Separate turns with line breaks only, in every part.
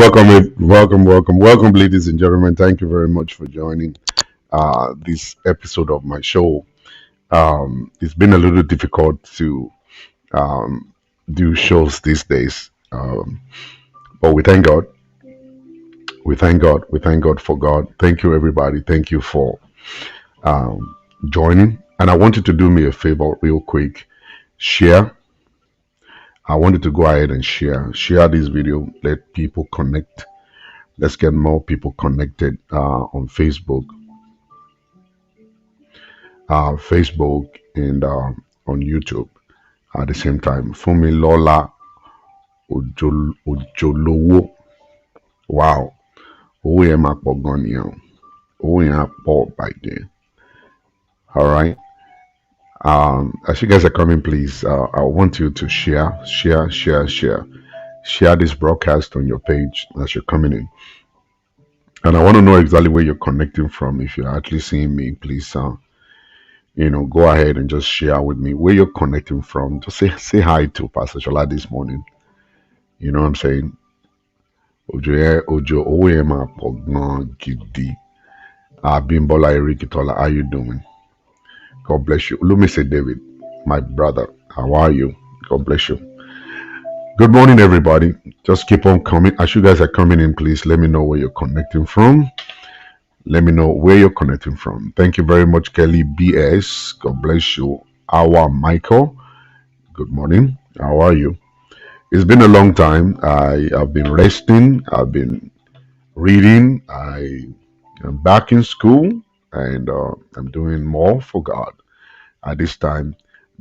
welcome, ladies and gentlemen. Thank you very much for joining this episode of my show. It's been a little difficult to um, do shows these days, but we thank God. We thank God. We thank God for God. Thank you, everybody. Thank you for um, joining. And I want you to do me a favor, real quick. Share. I wanted to go ahead and share this video. Let people connect. Let's get more people connected on Facebook and on YouTube at the same time. Fumi Lola Ojolowo. Wow. Owó yẹn máa pọ̀ gan ni o. Owó yẹn á pọ̀ bàjẹ́. All right. As you guys are coming, please, I want you to share this broadcast on your page as you're coming in. And I want to know exactly where you're connecting from. If you're actually seeing me, please, go ahead and just share with me where you're connecting from. Just say hi to Pastor Shola this morning. You know what I'm saying? Ojo Owema Pognon Gidi. Bimbola Erikitola, how you doing? God bless you. Let me say David, my brother. How are you? God bless you. Good morning, everybody. Just keep on coming. As you guys are coming in, please let me know where you're connecting from. Let me know where you're connecting from. Thank you very much, Kelly BS. God bless you. Our Michael. Good morning. How are you? It's been a long time. I have been resting. I've been reading. I am back in school, and I'm doing more for God at this time.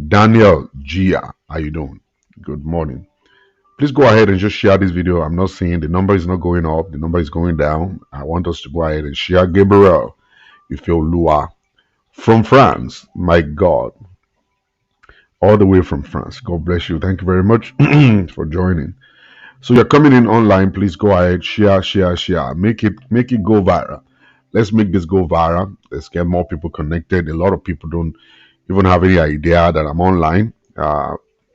Daniel Gia, how you doing? Good morning. Please go ahead and just share this video. I'm not seeing the number is not going up. The number is going down. I want us to go ahead and share. Gabriel, Ifeolua from France. My God. All the way from France. God bless you. Thank you very much for joining. So you're coming in online. Please go ahead. Share. Make it go viral. Let's make this go viral. Let's get more people connected. A lot of people don't even have any idea that I'm online.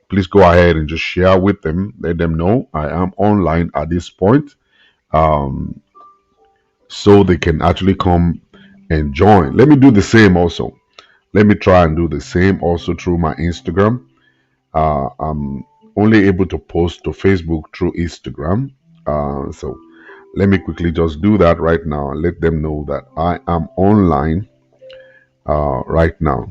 Please go ahead and just share with them. Let them know I am online at this point, so they can actually come and join. Let me do the same also. Let me try and do the same also through my Instagram. I'm only able to post to Facebook through Instagram. So let me quickly just do that right now and let them know that I am online right now.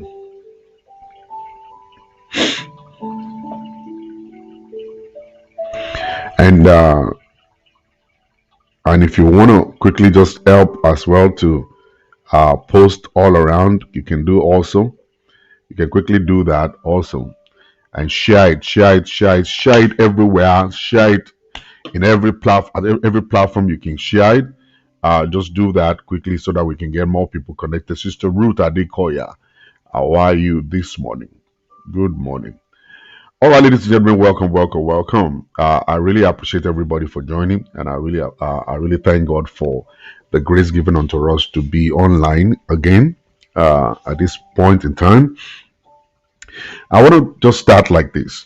And if you want to quickly just help as well to post all around, you can do also. You can quickly do that also, and share it everywhere. Share it in every platform you can share it. Just do that quickly so that we can get more people connected. Sister Ruth Adekoya, how are you this morning? Good morning. All right, ladies and gentlemen, welcome. I really appreciate everybody for joining, and I really thank God for the grace given unto us to be online again at this point in time. I want to just start like this.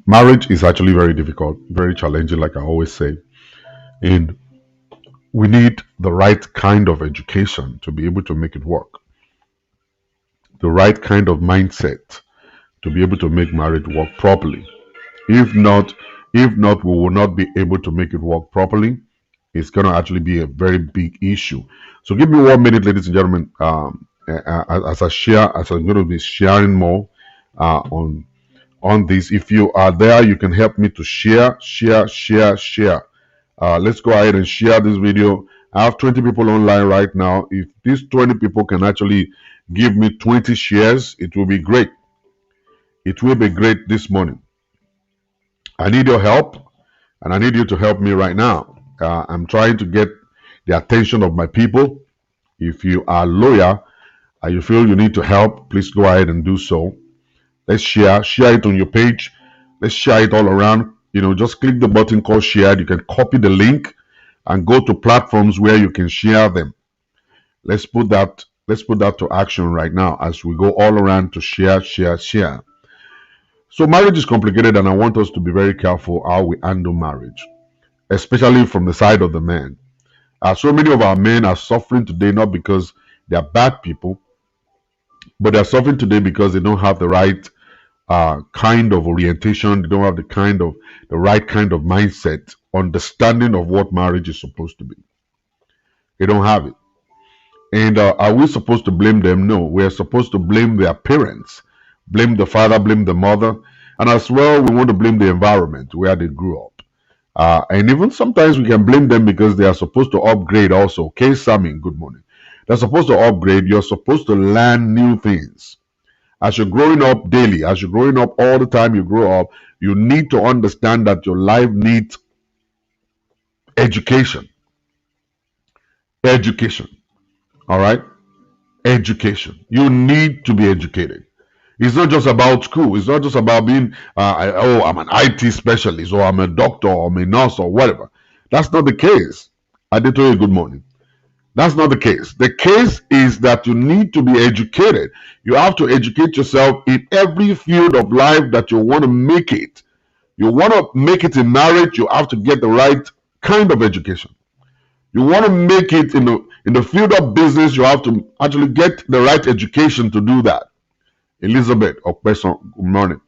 Marriage is actually very difficult, very challenging, like I always say, and we need the right kind of education to be able to make it work, the right kind of mindset to be able to make marriage work properly. If not, we will not be able to make it work properly. It's going to actually be a very big issue. So give me 1 minute, ladies and gentlemen, as I'm going to be sharing more on this. If you are there, you can help me to share. Let's go ahead and share this video. I have 20 people online right now. If these 20 people can actually give me 20 shares, it will be great. It will be great this morning. I need your help, and I need you to help me right now. I'm trying to get the attention of my people. If you are loyal and you feel you need to help, please go ahead and do so. Let's share it on your page. Let's share it all around. Just click the button called share. You can copy the link and go to platforms where you can share them. Let's put that to action right now as we go all around to share. So marriage is complicated, and I want us to be very careful how we handle marriage, especially from the side of the man. So many of our men are suffering today not because they are bad people, but they are suffering today because they don't have the right kind of orientation. They don't have the right kind of mindset, understanding of what marriage is supposed to be. They don't have it. And are we supposed to blame them? No, we're supposed to blame their parents, blame the father, blame the mother, and as well, we want to blame the environment where they grew up. And even sometimes we can blame them because they are supposed to upgrade also. Okay, Sammy, good morning. They're supposed to upgrade. You're supposed to learn new things. As you're growing up daily, as you're growing up all the time you grow up, you need to understand that your life needs education. Education. All right? Education. You need to be educated. It's not just about school. It's not just about being, I'm an IT specialist, or I'm a doctor, or I'm a nurse, or whatever. That's not the case. I did tell you good morning. That's not the case. The case is that you need to be educated. You have to educate yourself in every field of life that you want to make it. You want to make it in marriage, you have to get the right kind of education. You want to make it in the field of business, you have to actually get the right education to do that. Elizabeth Okpeson, good morning.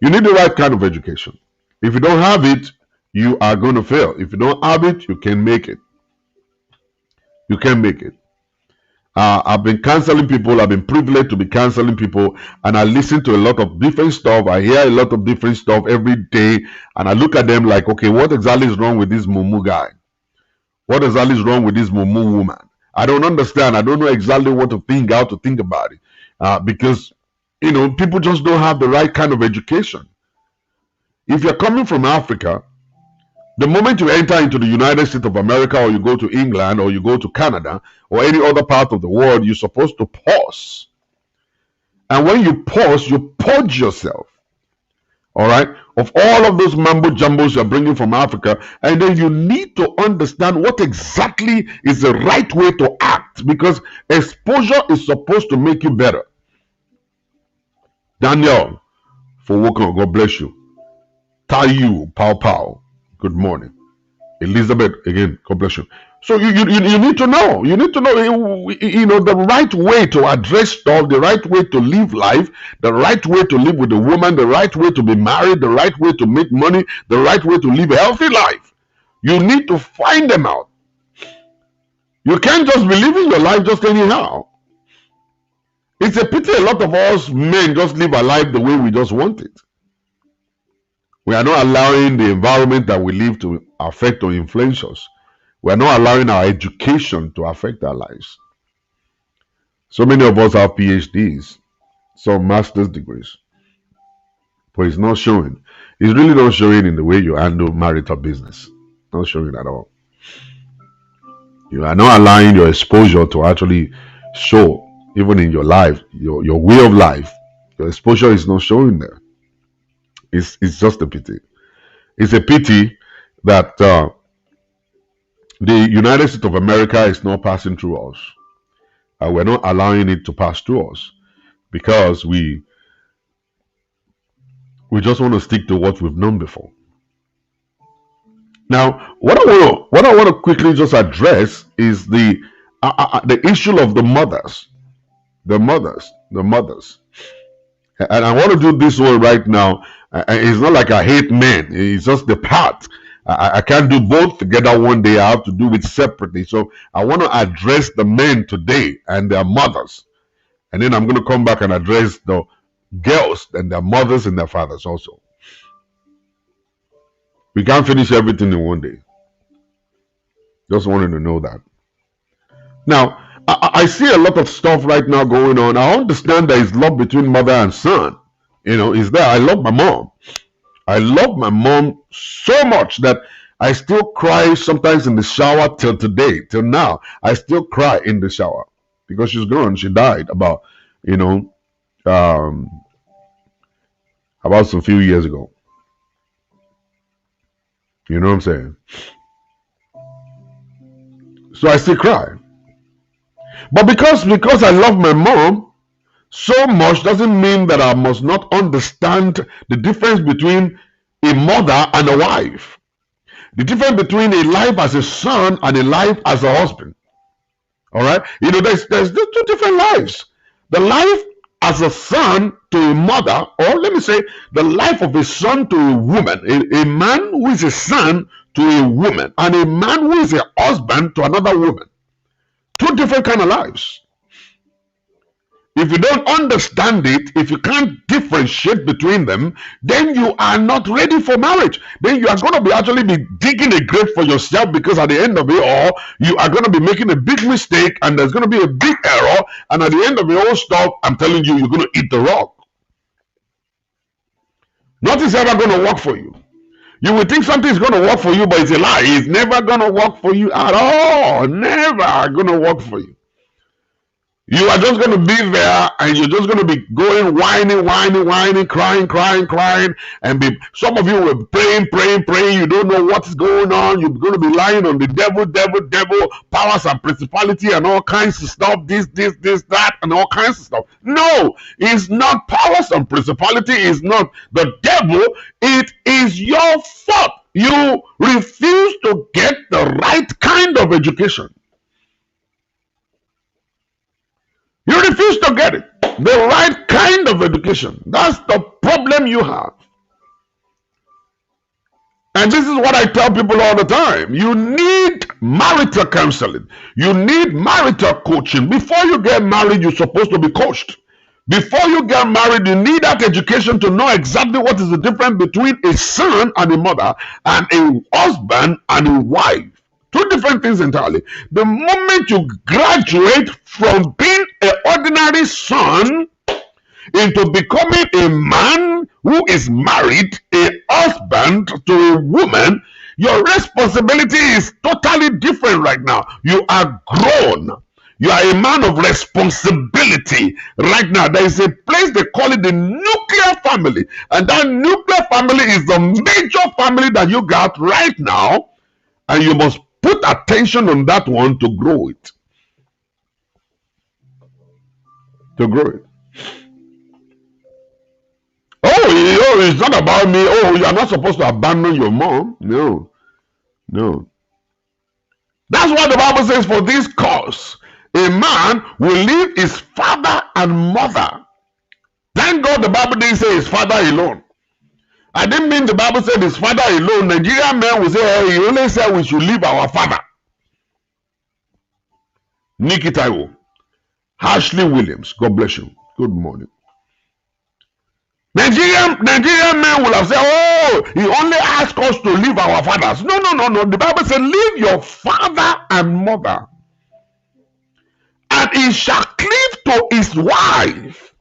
You need the right kind of education. If you don't have it, you are going to fail. If you don't have it, you can make it. You can make it. I've been counseling people. I've been privileged to be counseling people, and I listen to a lot of different stuff. I hear a lot of different stuff every day, and I look at them like, okay, what exactly is wrong with this mumu guy? What exactly is wrong with this mumu woman? I don't understand. I don't know exactly what to think, how to think about it, because people just don't have the right kind of education. If you're coming from Africa, the moment you enter into the United States of America, or you go to England, or you go to Canada, or any other part of the world, you're supposed to pause. And when you pause, you purge yourself, all right, of all of those mambo jumbos you're bringing from Africa. And then you need to understand what exactly is the right way to act, because exposure is supposed to make you better. Daniel, for Wokon, God bless you. Tayu, Pow Pow, good morning. Elizabeth, again, God bless you. So you need to know. You need to know, the right way to address stuff, the right way to live life, the right way to live with a woman, the right way to be married, the right way to make money, the right way to live a healthy life. You need to find them out. You can't just be living your life just anyhow. It's a pity a lot of us men just live our life the way we just want it. We are not allowing the environment that we live to affect or influence us. We are not allowing our education to affect our lives. So many of us have PhDs, some master's degrees, but it's not showing. It's really not showing in the way you handle marital business. Not showing at all. You are not allowing your exposure to actually show, even in your life, your way of life. Your exposure is not showing there. It's just a pity. It's a pity that the United States of America is not passing through us. We're not allowing it to pass through us because we just want to stick to what we've known before. Now, what I want to quickly just address is the issue of the mothers. And I want to do this one right now. It's not like I hate men. It's just the part. I can't do both together one day. I have to do it separately. So I want to address the men today and their mothers. And then I'm going to come back and address the girls and their mothers and their fathers also. We can't finish everything in one day. Just wanted to know that. Now, I see a lot of stuff right now going on. I understand there is love between mother and son. Is there. I love my mom. I love my mom so much that I still cry sometimes in the shower till today, till now. I still cry in the shower because she's gone. She died about some few years ago. You know what I'm saying? So I still cry. But because I love my mom, So much doesn't mean that I must not understand the difference between a mother and a wife, the difference between a life as a son and a life as a husband. All right, there's two different lives. The life as a son to a mother, or let me say, the life of a son to a woman, a man who is a son to a woman, and a man who is a husband to another woman. Two different kind of lives. If you don't understand it, if you can't differentiate between them, then you are not ready for marriage. Then you are going to be actually be digging a grave for yourself, because at the end of it all, you are going to be making a big mistake, and there's going to be a big error, and at the end of the whole stuff, I'm telling you, you're going to eat the rock. Nothing's ever going to work for you. You will think something is going to work for you, but it's a lie. It's never going to work for you at all. Never going to work for you. You are just going to be there, and you're just going to be going whining, crying, and some of you will praying. You don't know what's going on. You're going to be lying on the devil, powers and principality and all kinds of stuff, this, that, and all kinds of stuff. No, it's not powers and principality. It's not the devil. It is your fault. You refuse to get the right kind of education. You refuse to get it. The right kind of education. That's the problem you have. And this is what I tell people all the time. You need marital counseling. You need marital coaching. Before you get married, you're supposed to be coached. Before you get married, you need that education to know exactly what is the difference between a son and a mother, and a husband and a wife. Two different things entirely. The moment you graduate from being an ordinary son into becoming a man who is married, a husband to a woman, your responsibility is totally different right now. You are grown. You are a man of responsibility right now. There is a place they call it the nuclear family, and that nuclear family is the major family that you got right now, and you must put attention on that one to grow it. To grow it. Oh, it's not about me. Oh, you're not supposed to abandon your mom. No. That's why the Bible says, for this cause, a man will leave his father and mother. Thank God the Bible didn't say his father alone. I didn't mean the Bible said his father alone. Nigerian men will say, hey, he only said we should leave our father. Nikki Taiwo, Ashley Williams, God bless you. Good morning. Nigerian men will have said, oh, he only asked us to leave our fathers. No. The Bible said, leave your father and mother, and he shall cleave to his wife.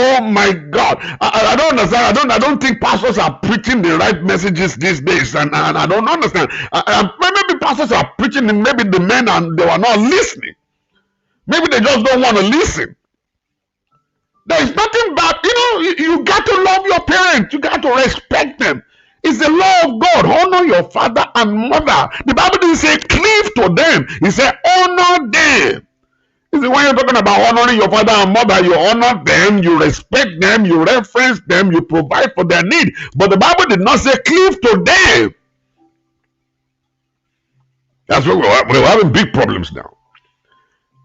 Oh my God. I don't understand. I don't think pastors are preaching the right messages these days. And I don't understand. Maybe pastors are preaching, and maybe the men and they were not listening. Maybe they just don't want to listen. There is nothing bad. You got to love your parents. You got to respect them. It's the law of God. Honor your father and mother. The Bible didn't say cleave to them. It said honor them. You see, when you're talking about honoring your father and mother, you honor them, you respect them, you reference them, you provide for their need. But the Bible did not say cleave to them. That's where we're having big problems now.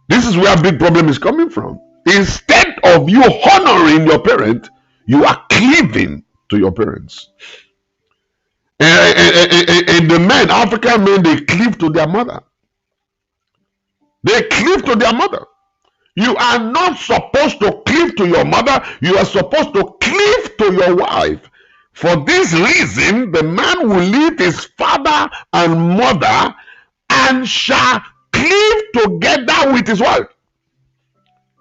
This is where big problem is coming from. Instead of you honoring your parent, you are cleaving to your parents. And the men, African men, they cleave to their mother. They cleave to their mother. You are not supposed to cleave to your mother. You are supposed to cleave to your wife. For this reason, the man will leave his father and mother and shall cleave together with his wife.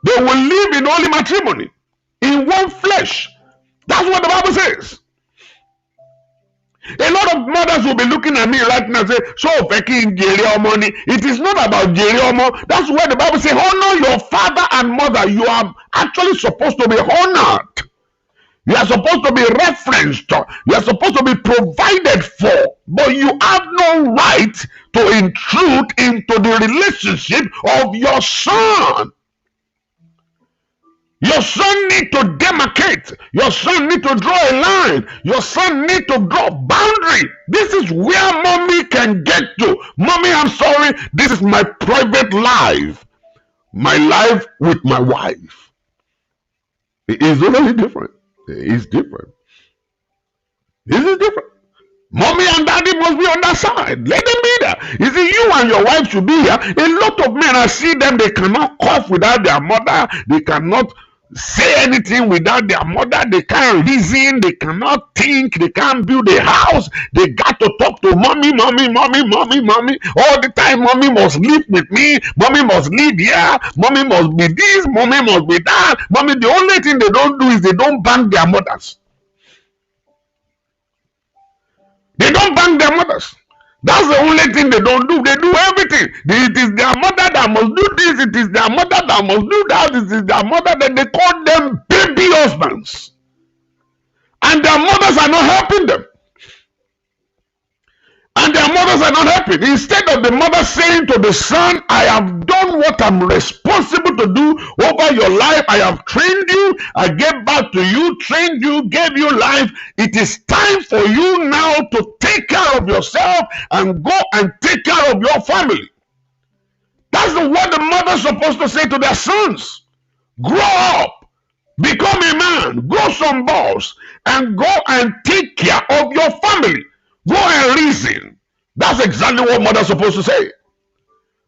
They will live in holy matrimony, in one flesh. That's what the Bible says. A lot of mothers will be looking at me right now and say, so money. It is not about Jeriomo. That's where the Bible says, honor your father and mother. You are actually supposed to be honored. You are supposed to be referenced. You are supposed to be provided for. But you have no right to intrude into the relationship of your son. Your son need to demarcate. Your son need to draw a line. Your son need to draw boundary. This is where mommy can get to. Mommy, I'm sorry. This is my private life. My life with my wife. It is totally different. It is different. This is different. Mommy and daddy must be on that side. Let them be there. You see, you and your wife should be here. A lot of men, I see them, they cannot cough without their mother. They cannot say anything without their mother. They can't reason. They cannot think. They can't build a house. They got to talk to mommy, mommy, mommy, mommy, mommy. All the time, mommy must live with me. Mommy must live here. Mommy must be this. Mommy must be that. Mommy, the only thing they don't do is they don't bang their mothers. They don't bang their mothers. That's the only thing they don't do. They do everything. It is their mother that must do this. It is their mother that must do that. It is their mother that they call them baby husbands. And their mothers are not helping them. And their mothers are not helping. Instead of the mother saying to the son, I have done what I'm responsible to do over your life. I have trained you. I gave back to you, trained you, gave you life. It is time for you now to take care of yourself and go and take care of your family. That's what the mother's supposed to say to their sons. Grow up. Become a man. Grow some balls. And go and take care of your family. Go and reason. That's exactly what mothers are supposed to say.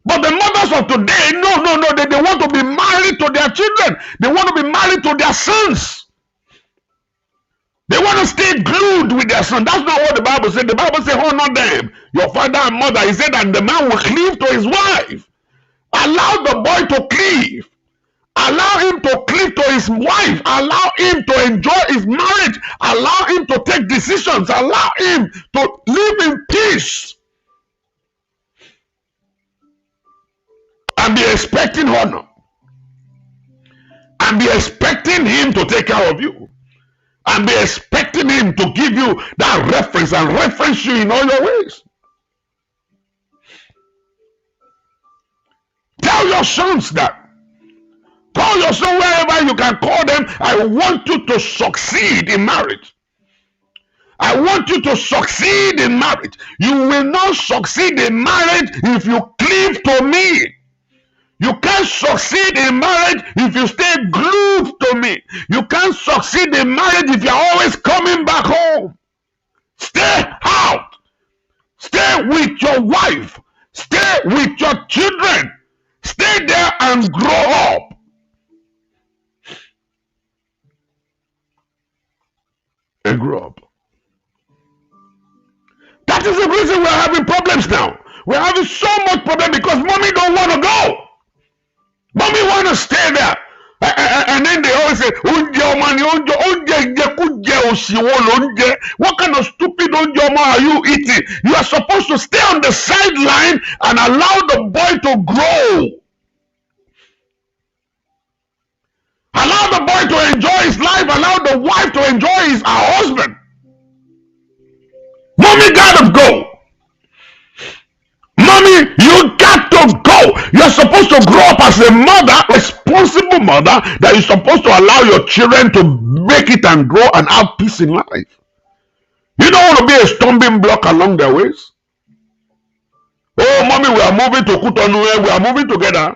But the mothers of today, no, they want to be married to their children. They want to be married to their sons. They want to stay glued with their son. That's not what the Bible said. The Bible said, honor them, your father and mother. He said, and the man will cleave to his wife. Allow the boy to cleave. Allow him to cleave to his wife. Allow him to enjoy his marriage. Allow him to take decisions. Allow him to live in peace. And be expecting honor. And be expecting him to take care of you. And be expecting him to give you that reference and reference you in all your ways. Tell your sons that. Call your son wherever you can call them. I want you to succeed in marriage. I want you to succeed in marriage. You will not succeed in marriage if you cleave to me. You can't succeed in marriage if you stay glued to me. You can't succeed in marriage if you're always coming back home. Stay out. Stay with your wife. Stay with your children. Stay there and grow up. And grow up. That is the reason we're having problems now. We're having so much problem because mommy don't want to go. Mommy want to stay there. And then they always say, what kind of stupid are you eating? You are supposed to stay on the sideline and allow the boy to grow. Allow the boy to enjoy his life. Allow the wife to enjoy her husband. Mommy gotta go. Mommy, you got to go. You're supposed to grow up as a mother, responsible mother, that you're supposed to allow your children to make it and grow and have peace in life. You don't want to be a stumbling block along their ways. Oh, mommy, we are moving to Cotonou. We are moving together.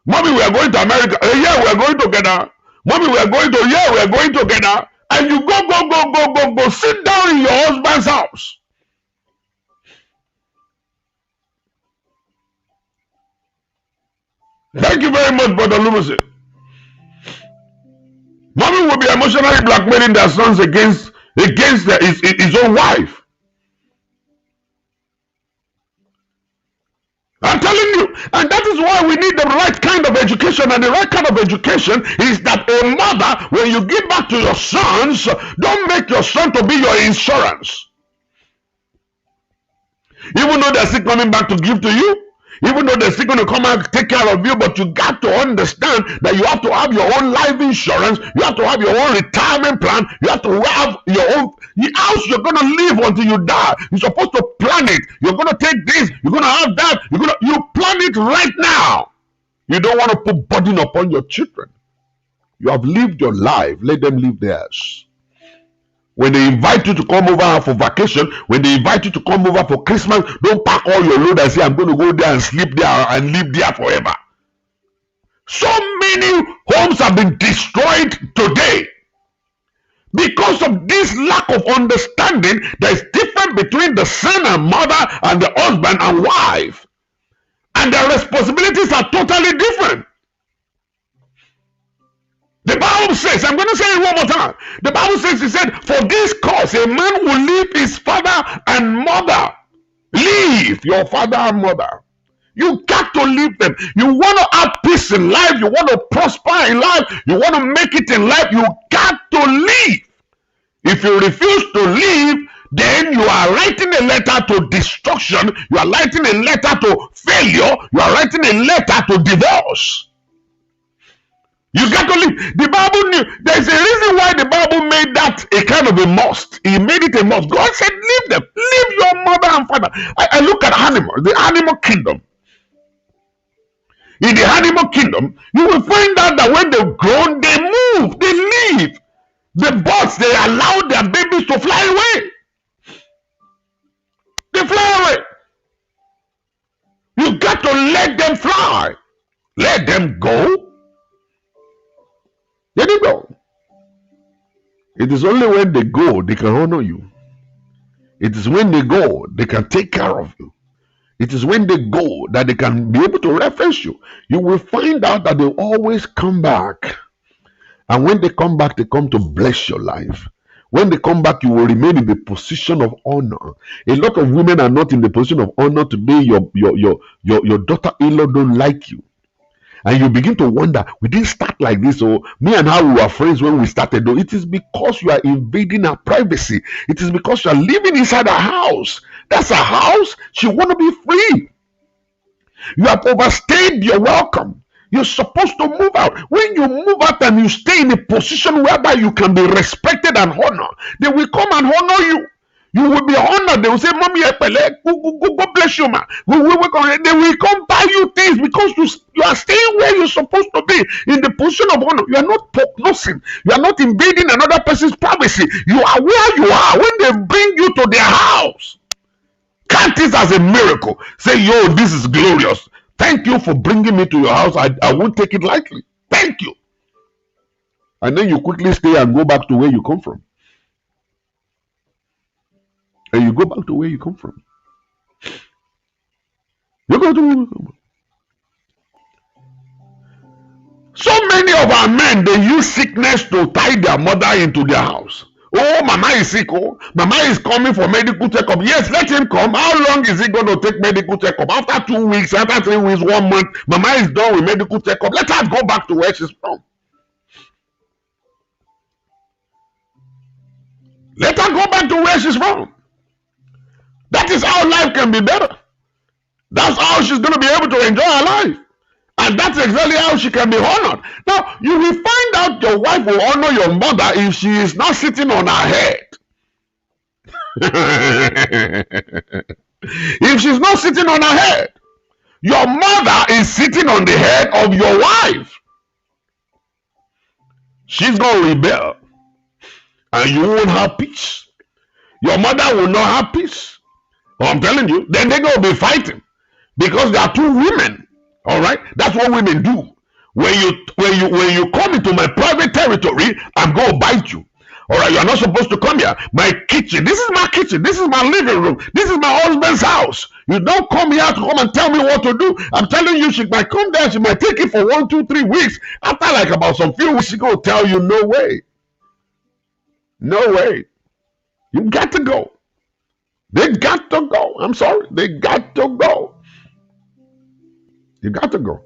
Mommy, we are going to America. Yeah, we are going together. Mommy, we are going to, yeah, we are going together. And you go, sit down in your husband's house. Thank you very much, Brother Lumisi. Mommy will be emotionally blackmailing their sons against his own wife. I'm telling you, and that is why we need the right kind of education. And the right kind of education is that a mother, when you give back to your sons, don't make your son to be your insurance. Even though they're still coming back to give to you, even though they're still going to come and take care of you, but you got to understand that you have to have your own life insurance. You have to have your own retirement plan. You have to have your own house you're going to live until you die. You're supposed to plan it. You're going to take this. You're going to have that. You plan it right now. You don't want to put burden upon your children. You have lived your life. Let them live theirs. When they invite you to come over for vacation, when they invite you to come over for Christmas, don't pack all your load and say, I'm going to go there and sleep there and live there forever. So many homes have been destroyed today because of this lack of understanding. There is difference between the son and mother and the husband and wife. And their responsibilities are totally different. The Bible says, I'm going to say it one more time. The Bible says, it said, for this cause a man will leave his father and mother. Leave your father and mother. You got to leave them. You want to have peace in life. You want to prosper in life. You want to make it in life. You got to leave. If you refuse to leave, then you are writing a letter to destruction. You are writing a letter to failure. You are writing a letter to divorce. You got to leave. The Bible knew. There's a reason why the Bible made that a kind of a must. He made it a must. God said, leave them. Leave your mother and father. I look at animals, the animal kingdom. In the animal kingdom, you will find out that when they've grown, they move, they leave. The birds, they allow their babies to fly away. They fly away. You got to let them fly. Let them go. Let them go. It is only when they go they can honor you. It is when they go they can take care of you. It is when they go that they can be able to reference you. You will find out that they always come back. And when they come back, they come to bless your life. When they come back, you will remain in the position of honor. A lot of women are not in the position of honor today. Your daughter-in-law don't like you. And you begin to wonder, we didn't start like this. So me and her, we were friends when we started. Though it is because you are invading her privacy. It is because you are living inside her house. That's her house. She want to be free. You have overstayed your welcome. You're supposed to move out. When you move out and you stay in a position whereby you can be respected and honored, they will come and honor you. You will be honored. They will say, Mommy, God bless you, man. They will come buy you things because you are staying where you're supposed to be, in the position of honor. You are not prognosing. You are not invading another person's privacy. You are where you are. When they bring you to their house, count this as a miracle. Say, yo, this is glorious. Thank you for bringing me to your house. I won't take it lightly. Thank you. And then you quickly stay and go back to where you come from. And you go back to where you come from. You go to where you come from. So many of our men, they use sickness to tie their mother into their house. Oh, Mama is sick. Oh, Mama is coming for medical checkup. Yes, let him come. How long is he going to take medical checkup? After 2 weeks, after 3 weeks, 1 month, Mama is done with medical checkup. Let her go back to where she's from. Let her go back to where she's from. That is how life can be better. That's how she's going to be able to enjoy her life. And that's exactly how she can be honored. Now, you will find out your wife will honor your mother if she is not sitting on her head. If she's not sitting on her head, your mother is sitting on the head of your wife. She's going to rebel. And you won't have peace. Your mother will not have peace. I'm telling you, then they're going to be fighting because there are two women. All right, that's what women do. When you come into my private territory, I'm going to bite you. All right, you're not supposed to come here. My kitchen. This is my kitchen. This is my living room. This is my husband's house. You don't come here to come and tell me what to do. I'm telling you, she might come there. She might take it for 1, 2, 3 weeks. After like about some few weeks, she going to tell you, no way. No way. You got to go. They got to go. I'm sorry. They got to go. You got to go.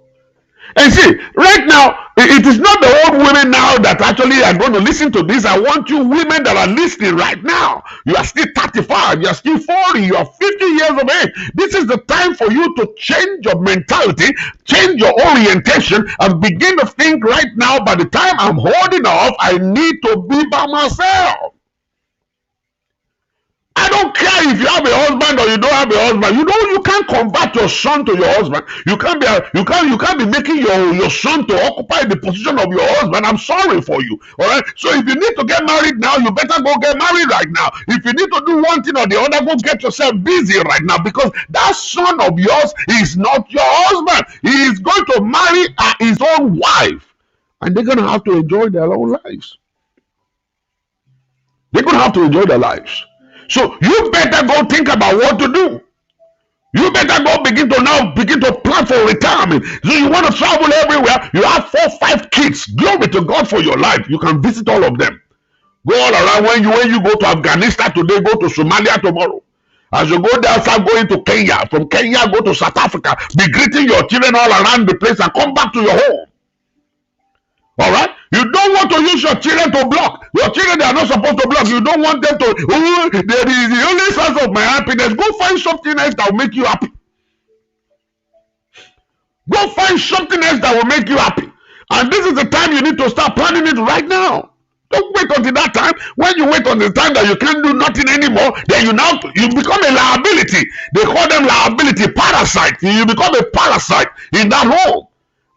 And see, right now, it is not the old women now that actually are going to listen to this. I want you women that are listening right now. You are still 35. You are still 40. You are 50 years of age. This is the time for you to change your mentality, change your orientation, and begin to think right now, by the time I'm holding off, I need to be by myself. I don't care if you have a husband or you don't have a husband. You can't convert your son to your husband. You can't be making your son to occupy the position of your husband. I'm sorry for you. All right. So if you need to get married now, you better go get married right now. If you need to do one thing or the other, go get yourself busy right now, because that son of yours is not your husband. He is going to marry his own wife, and they're gonna have to enjoy their own lives. They're gonna have to enjoy their lives. So you better go think about what to do. You better go begin to plan for retirement. So you want to travel everywhere. You have 4, 5 kids. Glory to God for your life. You can visit all of them. Go all around. When you go to Afghanistan today, go to Somalia tomorrow. As you go there, start going to Kenya. From Kenya, go to South Africa. Be greeting your children all around the place and come back to your home. All right? You don't want to use your children to block. Your children, they are not supposed to block. You don't want them to, oh, that is the only source of my happiness. Go find something else that will make you happy. Go find something else that will make you happy. And this is the time you need to start planning it right now. Don't wait until that time. When you wait until the time that you can't do nothing anymore, then you become a liability. They call them liability, parasite. You become a parasite in that home.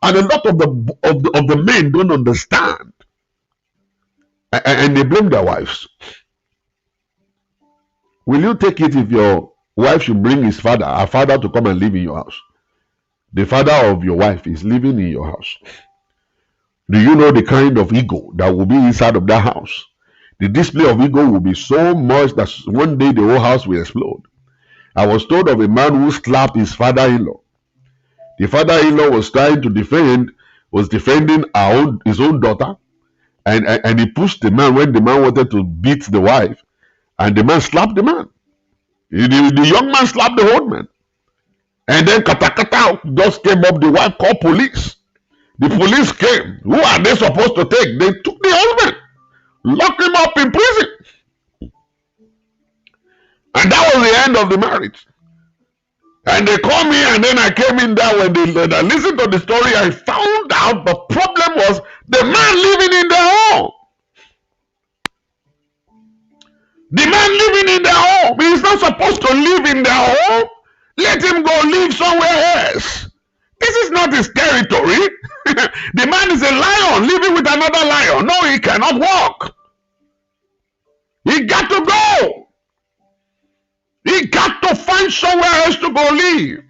And a lot of the men don't understand, and they blame their wives. Will you take it if your wife should bring her father to come and live in your house? The father of your wife is living in your house. Do you know the kind of ego that will be inside of that house? The display of ego will be so much that one day the whole house will explode. I was told of a man who slapped his father-in-law. The father-in-law was trying to defending his own daughter, and he pushed the man when the man wanted to beat the wife, and the man slapped the man. The young man slapped the old man, and then kata just came up. The wife called police. The police came. Who are they supposed to take? They took the husband, locked him up in prison, and that was the end of the marriage. And they called me, and then I came in there. When I listened to the story, I found out the problem was the man living in their home. The man living in their home. He's not supposed to live in their home. Let him go live somewhere else. This is not his territory. The man is a lion living with another lion. No, he cannot walk. He got to go. He got to find somewhere else to go live.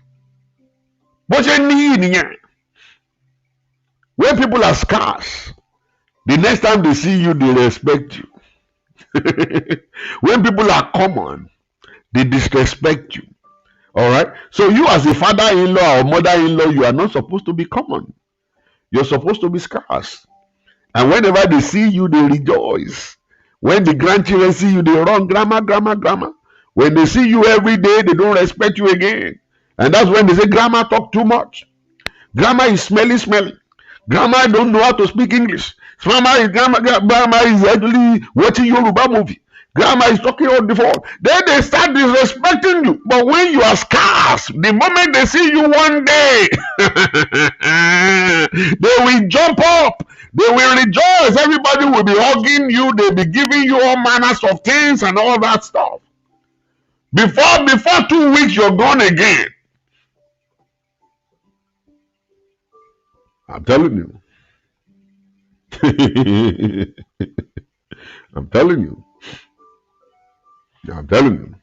But when people are scarce, the next time they see you, they respect you. When people are common, they disrespect you. All right? So you as a father-in-law or mother-in-law, you are not supposed to be common. You're supposed to be scarce. And whenever they see you, they rejoice. When the grandchildren see you, they run, grandma, grandma, grandma. When they see you every day, they don't respect you again. And that's when they say, grandma talk too much. Grandma is smelly. Grandma don't know how to speak English. Grandma is actually watching Yoruba movie. Grandma is talking on the phone. Then they start disrespecting you. But when you are scarce, the moment they see you one day, they will jump up. They will rejoice. Everybody will be hugging you. They'll be giving you all manners of things and all that stuff. Before 2 weeks, you're gone again. I'm telling you. I'm telling you. I'm telling you.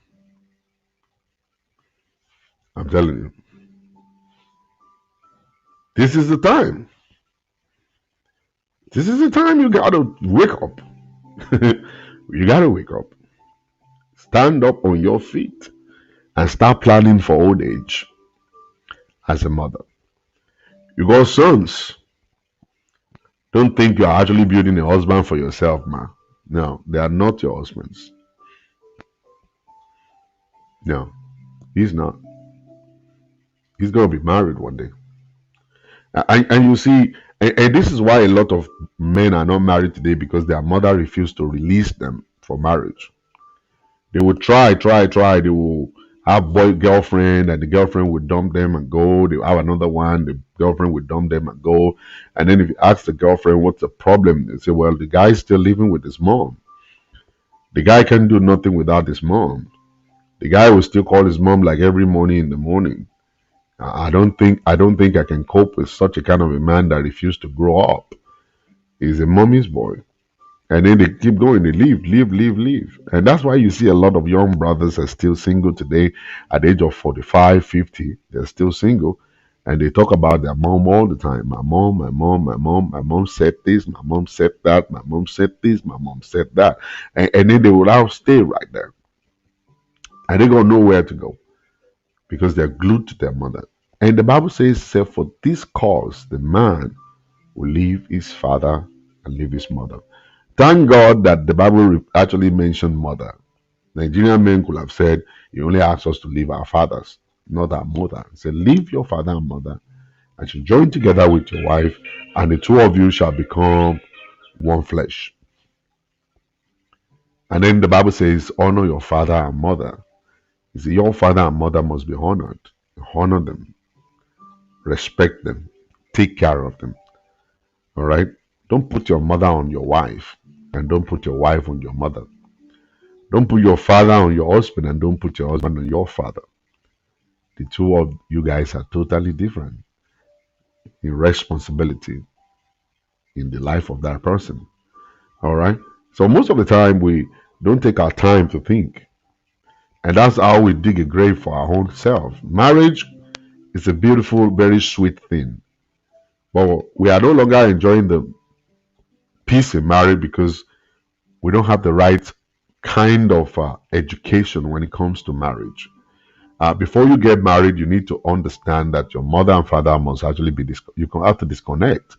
I'm telling you. This is the time. This is the time you gotta wake up. You gotta wake up. Stand up on your feet and start planning for old age as a mother. You got sons. Don't think you're actually building a husband for yourself, man. No, they are not your husbands. No, he's not. He's going to be married one day. And you see, and this is why a lot of men are not married today, because their mother refused to release them for marriage. They will try. They will have girlfriend, and the girlfriend would dump them and go. They have another one, the girlfriend would dump them and go. And then if you ask the girlfriend what's the problem, they say, well, the guy's still living with his mom. The guy can do nothing without his mom. The guy will still call his mom like every morning in the morning. I don't think I can cope with such a kind of a man that refused to grow up. He's a mommy's boy. And then they keep going, they leave. And that's why you see a lot of young brothers are still single today at the age of 45, 50. They're still single. And they talk about their mom all the time. My mom said this, my mom said that, my mom said this, my mom said that. And then they will all stay right there. And they got nowhere to go because they're glued to their mother. And the Bible says, for this cause, the man will leave his father and leave his mother. Thank God that the Bible actually mentioned mother. Nigerian men could have said, he only asks us to leave our fathers, not our mother. He said, leave your father and mother and shall join together with your wife, and the two of you shall become one flesh. And then the Bible says, honor your father and mother. He said, your father and mother must be honored. Honor them, respect them, take care of them. All right? Don't put your mother on your wife, and don't put your wife on your mother. Don't put your father on your husband, and don't put your husband on your father. The two of you guys are totally different in responsibility in the life of that person. All right? So most of the time, we don't take our time to think. And that's how we dig a grave for our own self. Marriage is a beautiful, very sweet thing. But we are no longer enjoying the peace in marriage because we don't have the right kind of education when it comes to marriage. Before you get married, you need to understand that your mother and father must actually be you can have to disconnect.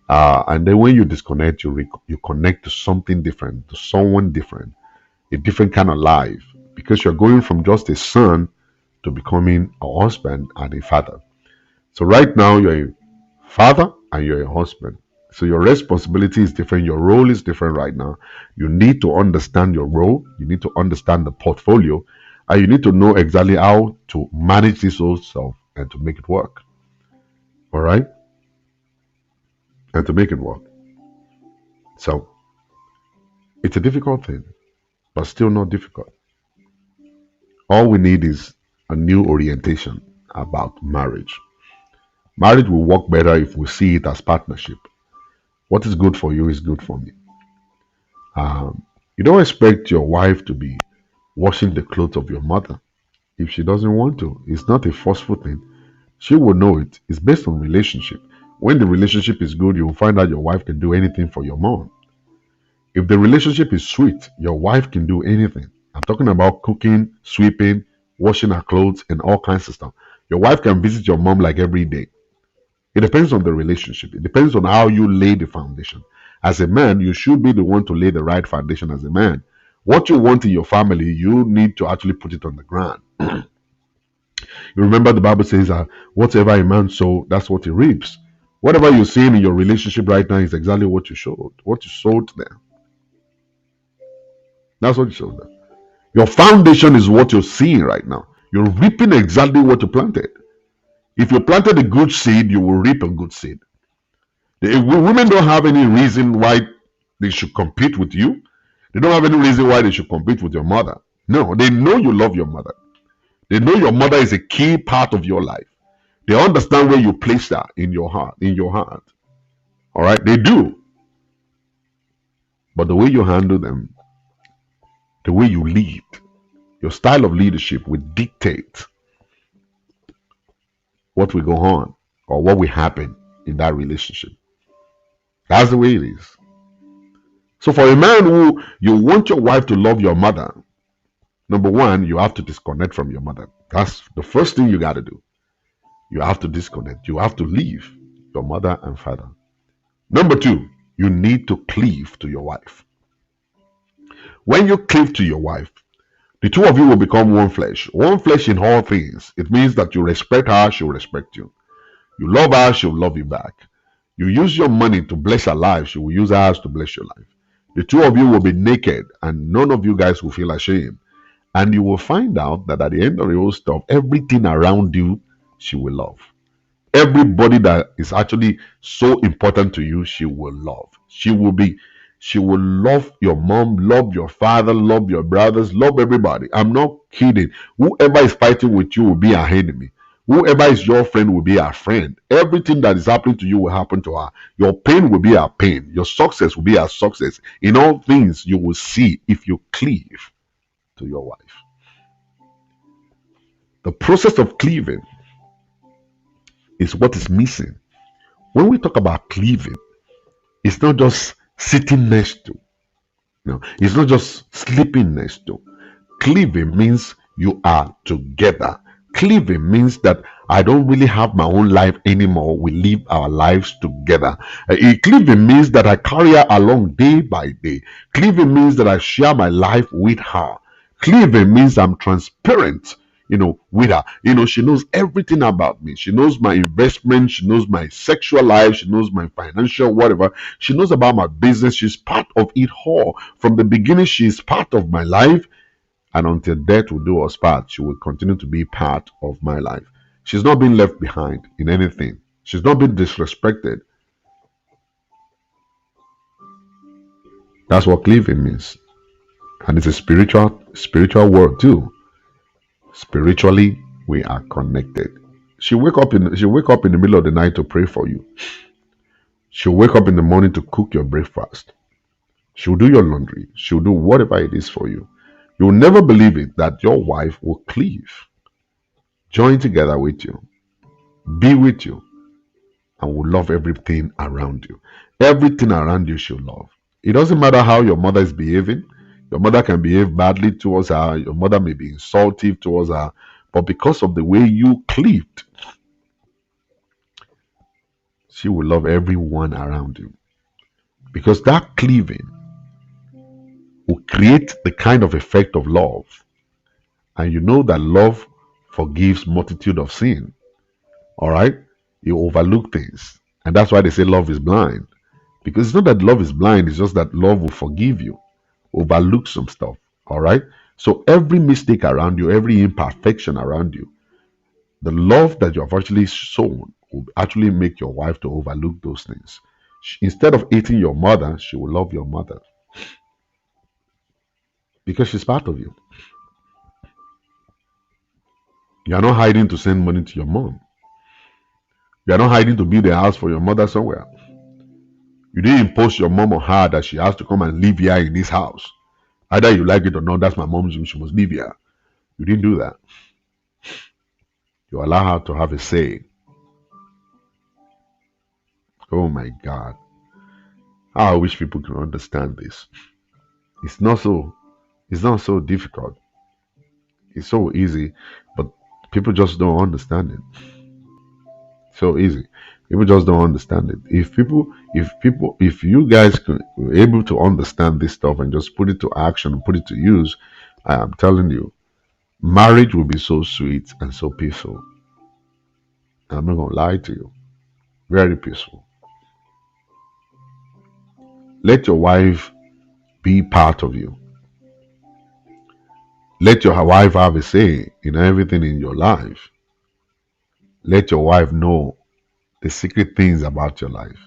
And then when you disconnect, you connect to something different, to someone different, a different kind of life, because you're going from just a son to becoming a husband and a father. So right now you're a father and you're a husband. So your responsibility is different. Your role is different right now. You need to understand your role. You need to understand the portfolio. And you need to know exactly how to manage this whole stuff and to make it work. All right? And to make it work. So it's a difficult thing, but still not difficult. All we need is a new orientation about marriage. Marriage will work better if we see it as partnership. What is good for you is good for me. You don't expect your wife to be washing the clothes of your mother if she doesn't want to. It's not a forceful thing. She will know it. It's based on relationship. When the relationship is good, you will find out your wife can do anything for your mom. If the relationship is sweet, your wife can do anything. I'm talking about cooking, sweeping, washing her clothes, and all kinds of stuff. Your wife can visit your mom like every day. It depends on the relationship. It depends on how you lay the foundation. As a man, you should be the one to lay the right foundation as a man. What you want in your family, you need to actually put it on the ground. You remember the Bible says that whatever a man sows, that's what he reaps. Whatever you're seeing in your relationship right now is exactly what you sowed there. That's what you sowed there. Your foundation is what you're seeing right now. You're reaping exactly what you planted. If you planted a good seed, you will reap a good seed. Women don't have any reason why they should compete with you. They don't have any reason why they should compete with your mother. No, they know you love your mother. They know your mother is a key part of your life. They understand where you place her in your heart. All right, they do. But the way you handle them, the way you lead, your style of leadership will dictate what will go on or what will happen in that relationship. That's the way it is. So for a man who you want your wife to love your mother, number one, you have to disconnect from your mother. That's the first thing you got to do. You have to disconnect. You have to leave your mother and father. Number two, you need to cleave to your wife. When you cleave to your wife, the two of you will become one flesh. One flesh in all things. It means that you respect her, she'll respect you. You love her, she'll love you back. You use your money to bless her life, she will use hers to bless your life. The two of you will be naked and none of you guys will feel ashamed. And you will find out that at the end of the whole stuff, everything around you, she will love. Everybody that is actually so important to you, she will love. She She will love your mom, love your father, love your brothers, love everybody. I'm not kidding. Whoever is fighting with you will be her enemy. Whoever is your friend will be her friend. Everything that is happening to you will happen to her. Your pain will be her pain. Your success will be her success. In all things, you will see if you cleave to your wife. The process of cleaving is what is missing. When we talk about cleaving, it's not just sitting next to. No, it's not just sleeping next to. Cleaving means you are together. Cleaving means that I don't really have my own life anymore. We live our lives together. Cleaving means that I carry her along day by day. Cleaving means that I share my life with her. Cleaving means I'm transparent, with her. She knows everything about me. She knows my investment. She knows my sexual life. She knows my financial, whatever. She knows about my business. She's part of it all. From the beginning, she's part of my life. And until death will do us part, she will continue to be part of my life. She's not been left behind in anything. She's not been disrespected. That's what cleaving means. And it's a spiritual word too. Spiritually, we are connected. She'll wake up in the middle of the night to pray for you. She'll wake up in the morning to cook your breakfast. She'll do your laundry. She'll do whatever it is for you. You'll never believe it that your wife will cleave, join together with you, be with you, and will love everything around you. Everything around you she'll love. It doesn't matter how your mother is behaving. Your mother can behave badly towards her. Your mother may be insultive towards her. But because of the way you cleaved, she will love everyone around you. Because that cleaving will create the kind of effect of love. And you know that love forgives multitude of sin. All right? You overlook things. And that's why they say love is blind. Because it's not that love is blind, it's just that love will forgive you, overlook some stuff. All right? So every mistake around you, every imperfection around you, the love that you have actually shown will actually make your wife to overlook those things. Instead of hating your mother, she will love your mother. Because she's part of you. You are not hiding to send money to your mom. You are not hiding to build a house for your mother somewhere. You didn't impose your mom on her that she has to come and live here in this house. Either you like it or not, that's my mom's room, she must live here. You didn't do that. You allow her to have a say. Oh my God. How I wish people could understand this. It's not so difficult. It's so easy, but people just don't understand it. So easy. People just don't understand it. If you guys were able to understand this stuff and just put it to action and put it to use, I am telling you, marriage will be so sweet and so peaceful. I'm not gonna lie to you. Very peaceful. Let your wife be part of you. Let your wife have a say in everything in your life. Let your wife know the secret things about your life.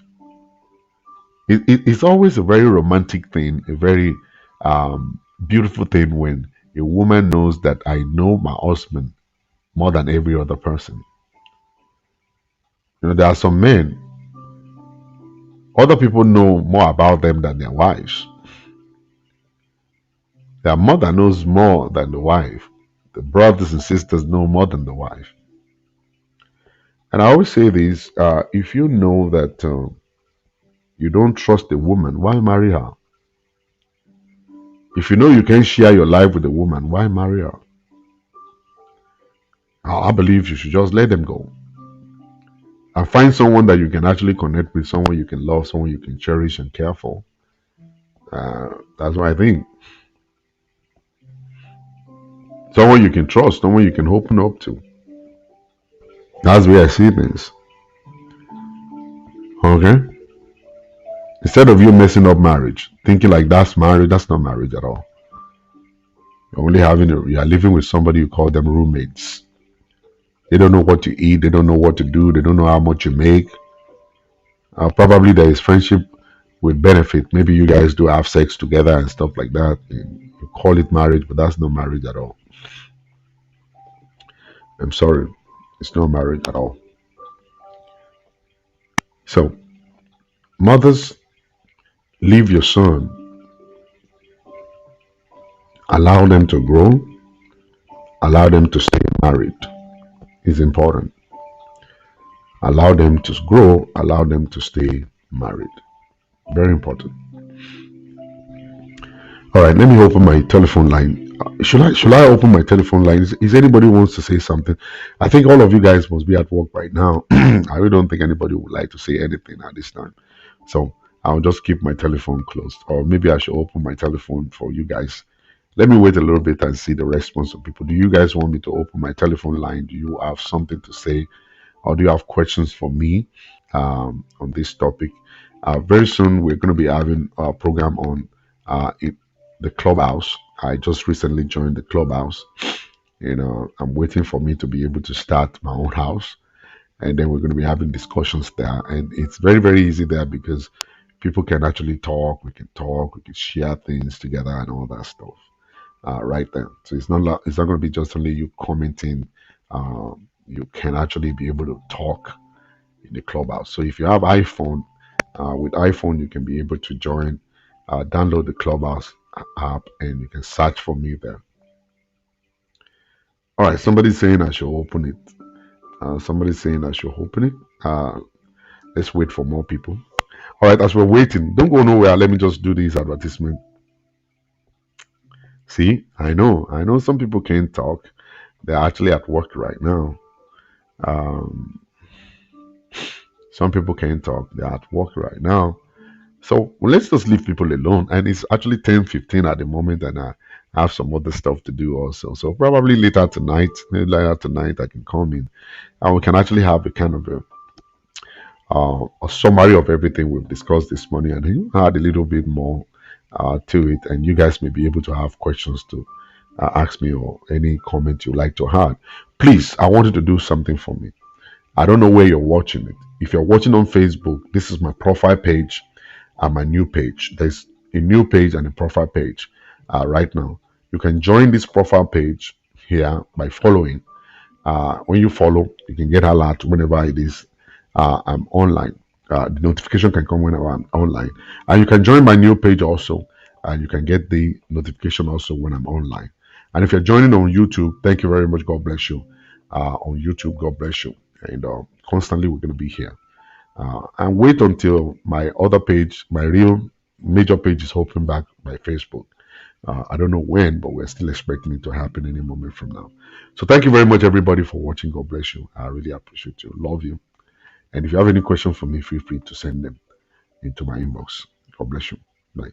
It's always a very romantic thing, a very beautiful thing when a woman knows that I know my husband more than every other person. There are some men, other people know more about them than their wives. Their mother knows more than the wife. The brothers and sisters know more than the wife. And I always say this, if you know that you don't trust a woman, why marry her? If you know you can't share your life with a woman, why marry her? I believe you should just let them go. And find someone that you can actually connect with, someone you can love, someone you can cherish and care for. That's what I think. Someone you can trust, someone you can open up to. That's the way I see things. Okay? Instead of you messing up marriage, thinking like that's marriage, that's not marriage at all. You are living with somebody, you call them roommates. They don't know what you eat, they don't know what to do, they don't know how much you make. Probably there is friendship with benefit. Maybe you guys do have sex together and stuff like that. And you call it marriage, but that's not marriage at all. I'm sorry, it's not marriage at all. So, mothers, leave your son, allow them to grow, allow them to stay married. Is important. Allow them to grow, allow them to stay married. Very important. All right, let me open my telephone line. Should I open my telephone line? Is anybody wants to say something? I think all of you guys must be at work right now. I really don't think anybody would like to say anything at this time. So I'll just keep my telephone closed. Or maybe I should open my telephone for you guys. Let me wait a little bit and see the response of people. Do you guys want me to open my telephone line? Do you have something to say? Or do you have questions for me on this topic? Very soon, we're going to be having a program on the clubhouse. I just recently joined the clubhouse. I'm waiting for me to be able to start my own house, and then we're going to be having discussions there. And it's very, very easy there because people can actually talk. We can talk. We can share things together and all that stuff right there. So it's not going to be just only you commenting. You can actually be able to talk in the clubhouse. So if you have iPhone, with iPhone you can be able to join, download the clubhouse app, and you can search for me there. All right, somebody's saying I should open it. Somebody's saying I should open it. Let's wait for more people. All right, as we're waiting, don't go nowhere. Let me just do this advertisement. See, I know some people can't talk. They're actually at work right now. Um, some people can't talk. They're at work right now. So let's just leave people alone. And it's actually 10:15 at the moment, and I have some other stuff to do also. So probably later tonight, I can come in and we can actually have a kind of a summary of everything we've discussed this morning, and you add a little bit more to it. And you guys may be able to have questions to ask me, or any comment you like to add. Please, I want you to do something for me. I don't know where you're watching it. If you're watching on Facebook, this is my profile page and my new page. There's a new page and a profile page right now. You can join this profile page here by following. When you follow, you can get alert whenever it is I'm online. The notification can come whenever I'm online. And you can join my new page also, and you can get the notification also when I'm online. And if you're joining on YouTube, thank you very much. God bless you. On YouTube, God bless you. And constantly, we're going to be here. And wait until my other page, my real major page, is open back by Facebook. I don't know when, but we're still expecting it to happen any moment from now. So thank you very much, everybody, for watching. God bless you. I really appreciate you. Love you. And if you have any questions for me, feel free to send them into my inbox. God bless you. Bye.